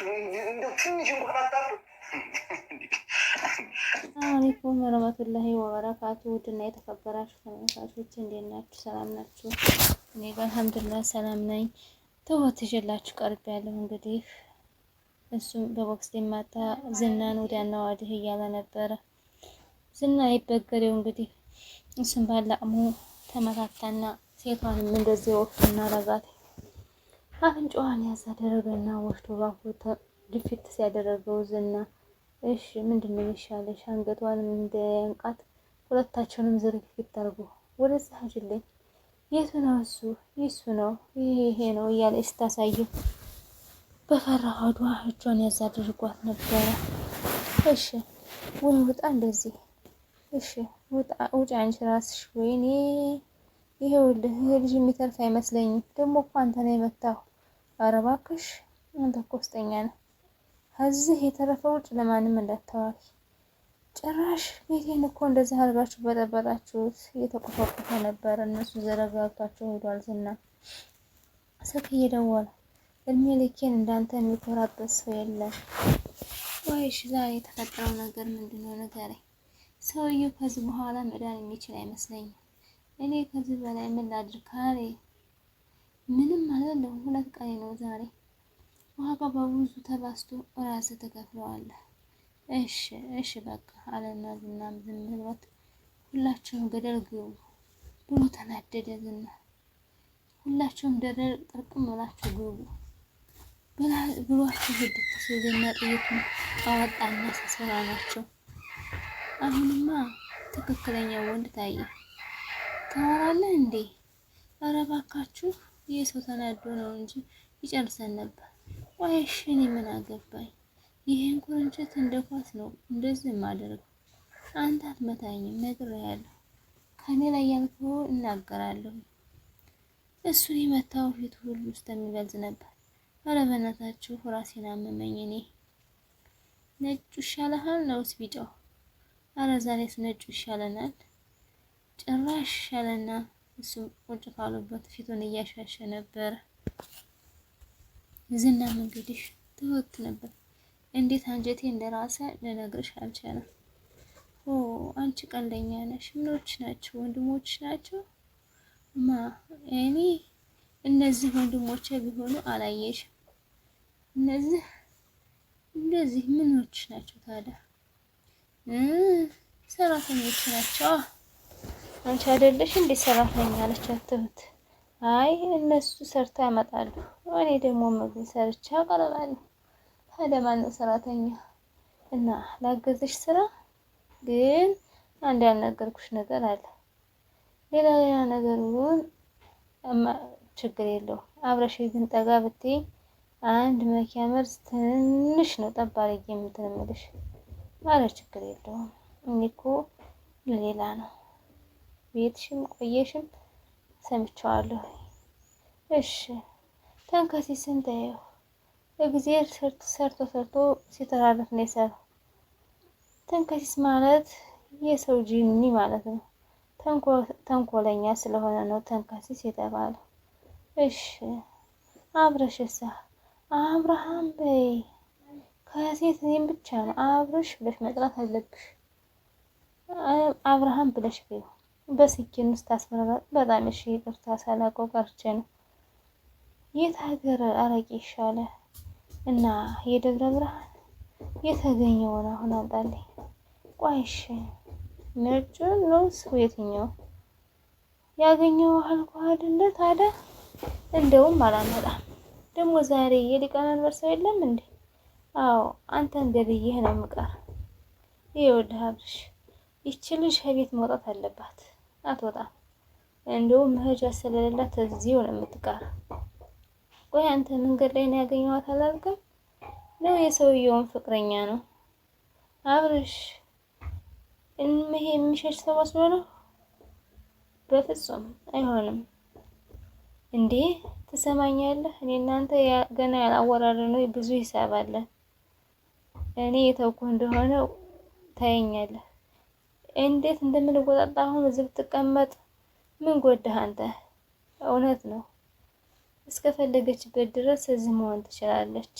እንደው ትንሽ እንኳን አታፍሩ። አለይኩም ወረህመቱላሂ ወበረካቱ። ውድና የተከበራችሁ ተመልካቾች እንዴት ናችሁ? ሰላም ናችሁ? እኔ ጋር አልሐምዱሊላህ ሰላም ነኝ። ትሁት ይዤላችሁ ቀርቤያለሁ። እንግዲህ እሱም በቦክስ የማታ ዝናን ወዲያና ወዲህ እያለ ነበረ። ዝና ይበገሬው እንግዲህ እሱም ባላቅሙ ተመታታና ሴቷንም እንደዚህ ወፍና ረጋት አፍንጫዋን ያዛደረገና ወሽቶ ባፉ ድፊት ሲያደረገው ዝና እሺ ምንድን ነው የሚሻለሽ? አንገቷንም እንደያንቃት ሁለታቸውንም ዝርግፊት አድርጎ ወደዛ ሂጂልኝ። የቱ ነው እሱ? ይሱ ነው ይሄ ነው እያለ ስታሳየው በፈራኋዷ እጇን ያዝ አድርጓት ነበረ። እሺ ወይ ውጣ እንደዚህ እሺ ውጭ አንቺ ራስሽ። ወይኔ ይሄውልህ ይሄ ልጅ የሚተርፍ አይመስለኝም። ደግሞ እኮ አንተ ነው የመታሁ። ኧረ እባክሽ አንተ እኮ ውስጠኛ ነህ። ከዚህ የተረፈ ውጭ ለማንም እንዳታዋሪ። ጭራሽ ቤቴን እኮ እንደዚህ አድርጋችሁ በጠበጣችሁት። እየተቆፈቆፈ ነበር። እነሱ ዘረጋግቷቸው ሄዷል። ዝና ስልክ እየደወለ እድሜ ልኬን እንዳንተ የሚኮራበት ሰው የለም። ወይሽ ዛሬ የተፈጠረው ነገር ምንድን ነው ንገረኝ። ሰውዬው ከዚህ በኋላ መዳን የሚችል አይመስለኝም። እኔ ከዚህ በላይ ምን ላድርግ? ካሬ ምንም አይደለም። 2 ቀን ነው ዛሬ። ዋጋ በብዙ ተባስቶ ራስህ ትከፍለዋለህ። እሺ በቃ አለና ዝናም ዝም ብሎት ሁላችሁም ገደል ግቡ ብሎ ተናደደ። ዝና ሁላችሁም ደረር ጥርቅም ብላችሁ ግቡ ብሏቸው ሂድት ሲዝና ጥይቱን አወጣና ሲሰራ ናቸው። አሁንማ ትክክለኛ ወንድ ታየ። ታወራለህ እንዴ? ኧረ እባካችሁ የሰው ተናዶ ነው እንጂ ይጨርሰን ነበር። ወይሽ እኔ ምን አገባኝ? ይሄን ኩርንችት እንደ ኳስ ነው እንደዚህ ማደርገው። አንተ አትመታኝም ነግሬሃለሁ። ከኔ ላይ ያልከው እናገራለሁ። እሱን የመታው ፊት ሁሉ ውስጥ የሚበልጥ ነበር። ኧረ በእናታችሁ ራሴን አመመኝ። እኔ ነጩ ይሻልሃል ነውስ ቢጫው? ኧረ ዛሬስ ነጩ ይሻለናል። ጭራሽ ይሻለና እሱ ቁጭ ካሉበት ፊቱን እያሻሸ ነበር። ዝናም እንግዲህ ትሁት ነበር። እንዴት አንጀቴ እንደራሰ ልነግርሽ አልቻለም። ኦ አንቺ ቀልደኛ ነሽ። ምኖች ናቸው? ወንድሞች ናቸው? እኔ እነዚህ ወንድሞቼ ቢሆኑ አላየሽም። እነዚህ እንደዚህ ምኖች ናቸው ታዲያ? ሰራተኞች ናቸው። አንቺ አይደለሽ እንዴ ሰራተኛ አለቻት ትሁት። አይ እነሱ ሰርተው ያመጣሉ፣ እኔ ደግሞ ምግብ ሰርቼ አቀርባለሁ። ታዲያ ማነው ሰራተኛ? እና ላገዝሽ ስራ። ግን አንድ ያልነገርኩሽ ነገር አለ። ሌላ ነገሩን ችግር የለውም። አብረሽ ግን ጠጋ ብትይ አንድ መኪያ መርዝ ትንሽ ነው ጠብ አድርጌ የምትለምልሽ። አረ ችግር የለውም። እኔ እኮ ሌላ ነው። ቤትሽም ቆየሽም ሰምቼዋለሁ። እሺ ተንከሲስን ተይው። እግዚአብሔር ሰርቶ ሲተራረፍ ነው የሰራው። ተንከሲስ ማለት የሰው ጂኒ ማለት ነው። ተንኮለኛ ስለሆነ ነው ተንከሲስ የተባለው። እሺ አብረሽሳ? አብርሃም በይ። ከሴት እኔም ብቻ ነው አብረሽ ብለሽ መጥራት አለብሽ። አብርሃም ብለሽ በይው። በስኪን ውስጥ ታስመረራ። በጣም እሺ ይቅርታ ሳላውቀው ቀርቼ ነው። የት ሀገር አረቄ ይሻለ እና የደብረ ብርሃን የተገኘውን አሁን አምጣልኝ። ቋይሽ ነጩን ነው የትኛው ያገኘው አልኩ አይደለ? ታዲያ እንደውም አላመጣም። ደግሞ ዛሬ የሊቀመንበር ሰው የለም እንዴ? አዎ አንተን ገድዬህ ነው የምቀር። ይኸውልህ አብርሽ ይቺ ልጅ ከቤት መውጣት አለባት። አትወጣም። እንደውም መሄጃ ስለሌላት እዚሁ ነው የምትቀር። ቆይ አንተ መንገድ ላይ ነው ያገኘኋት አላልክም? ነው የሰውየውን ፍቅረኛ ነው አብርሽ። ይሄ የሚሸሽ ሰው መስሎ ነው? በፍጹም አይሆንም። እንዴ ትሰማኛለህ? እኔ እናንተ ገና ያላወራረድነው ብዙ ሂሳብ አለ። እኔ የተውኩህ እንደሆነ ታየኛለህ። እንዴት እንደምንወጣጣ አሁን እዚህ ብትቀመጥ ምን ጎዳህ አንተ? እውነት ነው እስከፈለገችበት ድረስ እዚህ መሆን ትችላለች።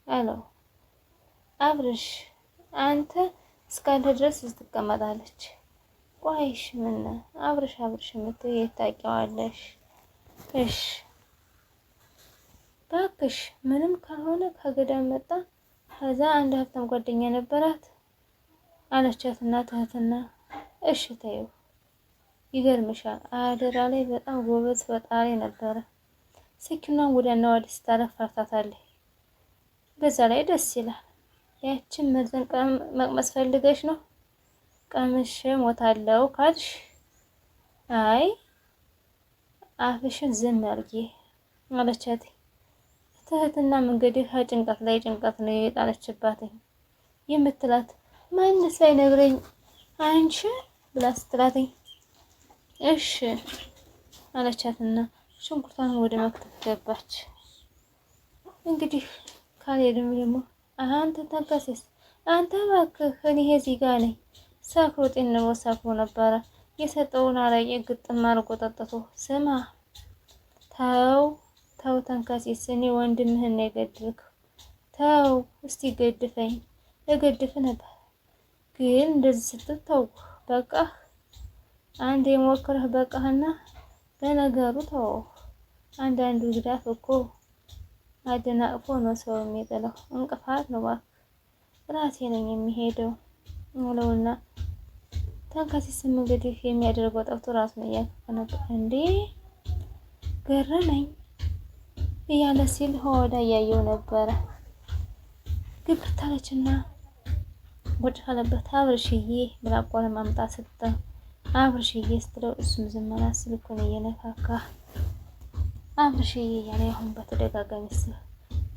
አለው። አብርሽ አንተ እስካለ ድረስ ትቀመጣለች። ቆይሽ ምን አብርሽ የምትይው የት ታውቂዋለሽ? እሽ እባክሽ ምንም ካልሆነ ከገዳም መጣ። ከዛ አንድ ሀብታም ጓደኛ ነበራት አለቻትና ትህትና እሺ ተይው። ይገርምሻል አደራ ላይ በጣም ጎበዝ ፈጣሪ ነበረ። ስኪናን ወዲያና ወዲህ ስታረግ ፈርታታለች። በዛ ላይ ደስ ይላል። ያችን መርዘን መቅመስ ፈልገሽ ነው? ቀምሼ ሞታለሁ ካልሽ አይ አፍሽን ዝም አድርጊ አለቻት። ትህትናም እንግዲህ ጭንቀት ላይ ጭንቀት ነው የጣለችባት። የምትላት ማንስ ሳይነግረኝ አንቺ ብላ ስትላት እሺ አለቻትና ሽንኩርቷን ወደ መክተፍ ገባች። እንግዲህ ካልሄድም ደግሞ አንተ ተንከሲስ አንተ እባክህ እኔ እዚህ ጋር ነኝ። ሰክሮ ጤንቦ ሰክሮ ነበረ የሰጠውን አረቄ ግጥም አድርጎ ጠጥቶ ስማ ተው ተንከሲስ እኔ ወንድምህን ነው የገደልከው። ተው እስቲ ገድፈኝ እገድፍ ነበር ግን እንደዚህ ስትል ተው በቃህ። አንድ የሞክረህ በቃህና በነገሩ ተው። አንዳንዱ ግዳፍ እኮ አደናቅፎ ነው ሰው የሚጥለው። እንቅፋት ነው እባክህ ራሴ ነኝ የሚሄደው አለውና ተንከሲስም እንግዲህ የሚያደርገው ጠፍቶ ራሱን እያከፈ ነበር። እንዴ ገረመኝ እያለ ሲል ሆዳ እያየው ነበረ። ግብት አለችና ቁጭ ካለበት አብርሽዬ ብላ ቆለ ማምጣ ስትል አብርሽዬ ስትለው እሱም ዝም አላት። ስልኩን እየነካካ አብርሽዬ እያለ አሁን በተደጋጋሚ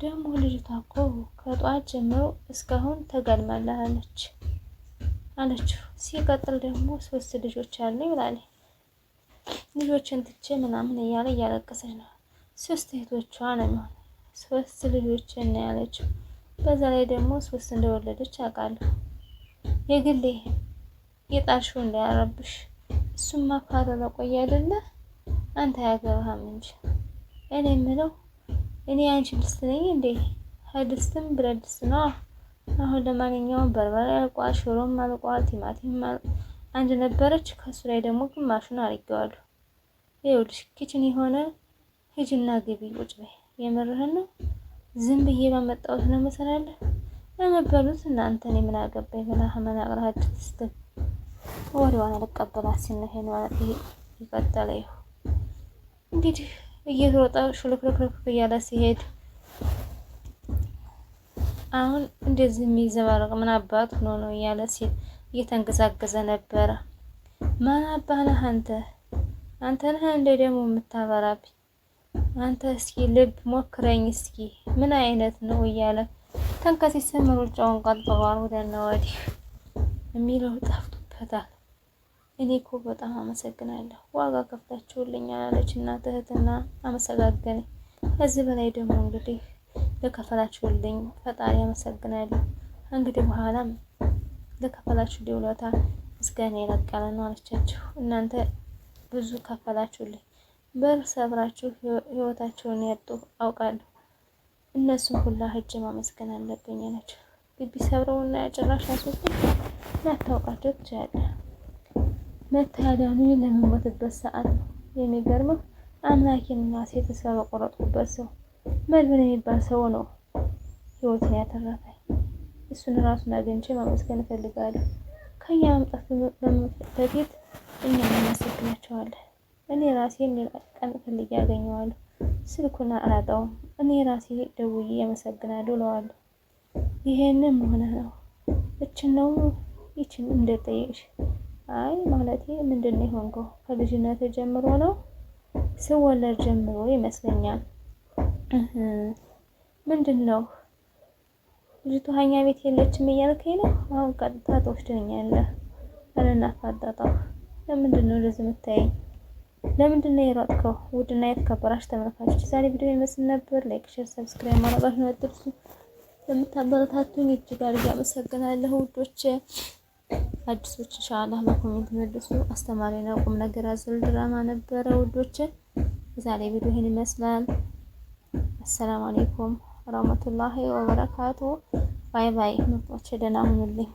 ደግሞ ልጅቷ እኮ ከጧት ጀምሮ እስካሁን ተጋድማለች አለችው። ሲቀጥል ደግሞ 3 ልጆች አሉኝ ብላለች። ልጆችን ትቼ ምናምን እያለ እያለቀሰች ነው። 3 እህቶቿ ነው የሚሆነው 3 ልጆችን ነው ያለችው። በዛ ላይ ደግሞ 3 እንደወለደች አውቃለሁ። የግሌ የጣልሽው እንዳያረብሽ እሱማ ካረረ ቆይ አይደለ አንተ ያገባህም እንጂ እኔ የምለው እኔ አንቺ ድስት ነኝ እንዴ? ድስትም ብረት ድስት ነው። አሁን ለማንኛውም በርበሬ አልቋል፣ ሽሮም አልቋል፣ ቲማቲም አንድ ነበረች። ከሱ ላይ ደግሞ ግማሹን አድርጌዋለሁ። ይኸውልሽ ኪችን የሆነ ሂጂና ግቢ ቁጭ በይ። የምርህን ነው? ዝም ብዬ ባመጣሁት ነው መሰላለህ? ለመበሉት እናንተ እኔ ምን አገባኝ ብላ መናቅራት ስትል ወሬዋን አልቀበላት ሲል ነው ይሄን ማለት ይቀጥላል። ይኸው እንግዲህ እየሮጠ ሹልክልክልክ እያለ ሲሄድ አሁን እንደዚህ የሚዘባረቅ ምን አባት ሆኖ ነው እያለ ሲል እየተንገዛገዘ ነበረ። ማን አባህ ነህ አንተ ነህ እንደ ደግሞ የምታበራብኝ አንተ እስኪ ልብ ሞክረኝ እስኪ ምን አይነት ነው እያለ ተንከሲስ ምሩጫውን ቀጥሏል። ወደና ወዲህ የሚለው ጠፍቶበታል። እኔ እኮ በጣም አመሰግናለሁ ዋጋ ከፍላችሁልኛል አለችና ትህትና አመሰጋገነ። ከዚህ በላይ ደግሞ እንግዲህ ለከፈላችሁልኝ ፈጣሪ አመሰግናለሁ። እንግዲህ በኋላም ለከፈላችሁ ውለታ ምስጋና ይለቃል ነው አለቻቸው። እናንተ ብዙ ከፈላችሁልኝ በር ሰብራችሁ ህይወታቸውን ያጡ አውቃለሁ። እነሱን ሁላ ሂጅ ማመስገን አለብኝ አለችው። ግቢ ሰብረውና ያጭራሽ አስወጡኝ ላታውቃቸው ትችላለህ። መታዳኑ ለምሞትበት ሰዓት ነው። የሚገርመው አምላኬንና ሴት ተስፋ በቆረጥኩበት ሰው መልምን የሚባል ሰው ነው ህይወትን ያተረፈኝ። እሱን ራሱን አግኝቼ ማመስገን እፈልጋለሁ። ከኛ መምጣት በፊት እኛ እናመሰግናቸዋለን። እኔ ራሴን ሌላ ቀን ፈልጌ ያገኘዋለሁ። ስልኩን አላጣውም። እኔ ራሴ ደውዬ ያመሰግናለሁ እለዋለሁ። ይሄንን ሆነ ነው ነው ይችን እንደጠየቅሽ አይ ማለቴ ምንድነው የሆንከው? ከልጅነት ጀምሮ ነው? ስወለድ ጀምሮ ይመስለኛል። ምንድነው ልጅቷ ሀኛ ቤት የለችም እያልከኝ ነው? አሁን ቀጥታ ትወስደኛለህ አለና አፋጣጣው። ለምንድነው እንደዚህ የምታየኝ? ለምንድነው የሮጥከው? ውድና የተከበራችሁ ተመልካቾች ዛሬ ቪዲዮ ይመስል ነበር። ላይክ፣ ሼር፣ ሰብስክራይብ ማድረጋችሁን አትርሱ። ለምታበረታቱኝ እጅግ አድርጌ አመሰግናለሁ ውዶቼ። አዲሶች ኢንሻአላህ በኮሜንት መልሱ። አስተማሪ ነው፣ ቁም ነገር አዘል ድራማ ነበረ ውዶቼ። ዛሬ ቪዲዮ ይሄን ይመስላል። አሰላሙ አለይኩም ወራህመቱላሂ ወበረካቱ። ባይ ባይ። ምርጦች ደህና ሁኑልኝ።